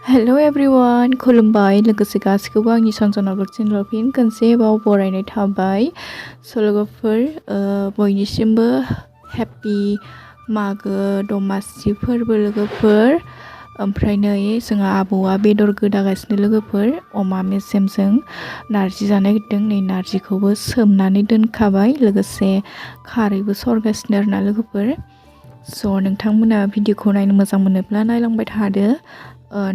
Hello everyone, खुलुमबाय लोगोसे गासिखौबो आंनि सनजना ब्लग चेनेलाव फिन खनसेबाव बरायनाय थाबाय। लोगोफोर बयनिसिमबो हेपि मागो दमासि फोरबो लोगोफोर। ओमफ्राय नै जोंहा आबौआ बेदर गोदागासिनो लोगोफोर, अमा मेजेमजों नारजि जानो नागिरदों। नै नारजिखौबो सोमनानै दोनखाबाय, लोगोसे खारैबो सरगासिनो आरोना लोगोफोर। नोंथांमोना भिडिअखौ नायनो मोजां मोनोब्ला नायलांबाय थादो।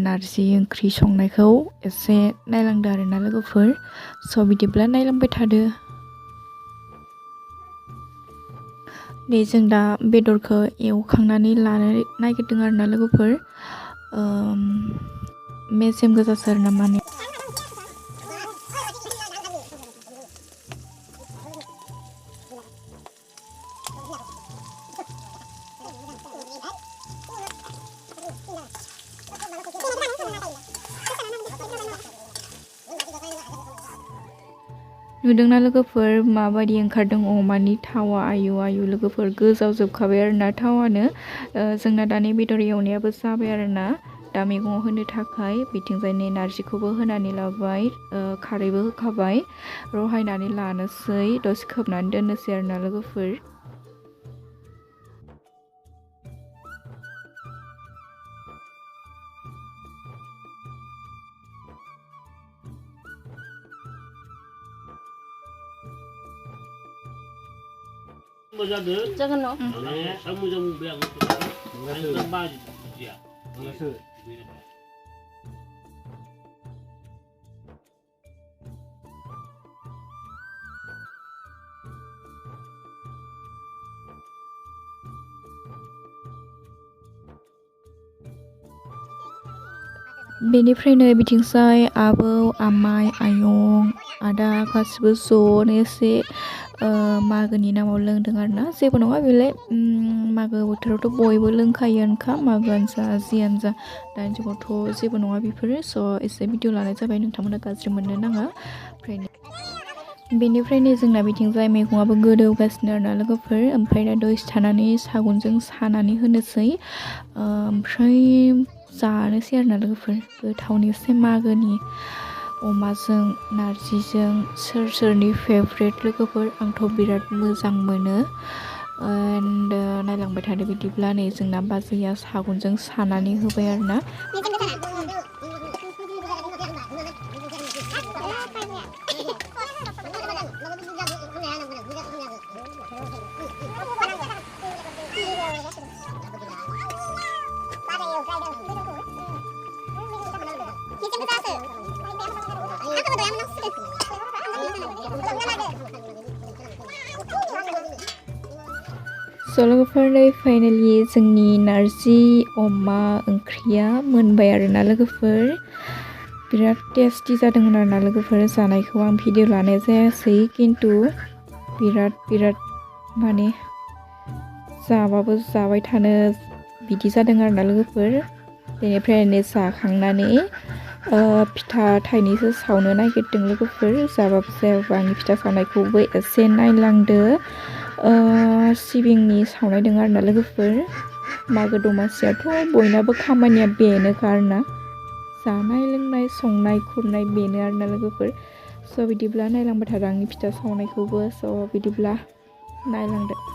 नारजि ओंख्रि संनायखौ एसे नायलांदो आरोना लोगोफोर। बिदिब्ला नायलांबाय थादो। नै जों दा बेदरखौ एवखांनानै लानो नागिरदों आरोना लोगोफोर। मेजेम गोजासो आरोना माने। नुदोंना लोगोफोर माबायदि ओंखारदों अमानि थावा, आयु आयु लोगोफोर गोजावजोबखाबाय आरोना थावानो। जोंना दानि बेदर एवनायाबो जाबाय आरोना। दा मैगङाव होनो थाखाय बिथिंजाय नै नारजिखौबो होनानै लाबाय, खारैबो होखाबाय, रहायनानै लानोसै, दसे खोबनानै दोननोसै आरोना लोगोफोर। Jangan no. Kamu jangan bilang itu. Jangan baju dia. बेनिफ्रायनो बिथिंजाय आबौ, आमाइ, आयं, आदा गासिबो ज'नो एसे मागोनि नामाव लोंदों आरोना। जेबो नङा बेलाय, मागो बोथोरावथ' बयबो लोंखायोआनोखा, मागोआनो जा जियानो जा। दानि जुगावथ' जेबो नङा बेफोरो। एसे भिडिअ लानाय जाबाय, नोंथांमोना गाज्रि मोननो नाङा। बेनिफ्रायनो जोंना बिथिंजाय मैगङाबो गोदौगासिनो आरोना लोगोफोर। ओमफ्राय दा दसे थानानै सागनजों सानानै होनोसै, ओमफ्राय जानोसै आरोना लोगोफोर। गोथावनि एसे मागोनि अमाजों नारजिजों सोरनि फेभरेट लोगोफोर? आंथ' बिराद मोजां मोनो। नायलांबाय थादो। बिदिब्ला नै जोंना बाजैया सागनजों सानानै होबाय आरोना। लोगोफोर नै फाइनालि जोंनि नारजि अमा ओंख्रिया मोनबाय आरोना लोगोफोर। बिराद टेस्टि जादोंमोन आरोना लोगोफोर। जानायखौ आं भिडिअ लानाय जायासै, खिन्थु बिराद माने जाबाबो जाबाय थानो बिदि जादों आरोना लोगोफोर। बेनिफ्रायनो जाखांनानै फिथा थाइनैसो सावनो नागिरदों लोगोफोर। जाबाबो जायाबो आंनि फिथा सावनायखौबो एसे नायलांदो। सिबिंनि सावनाय दङ आरोना लोगोफोर। मागो दमासियाथ' बयनाबो खामानिया बेनोखा आरोना, जानाय लोंनाय संनाय खुरनाय बेनो आरोना लोगोफोर। बिदिब्ला नायलांबाय थादो आंनि फिथा सावनायखौबो। बिदिब्ला नायलांदो।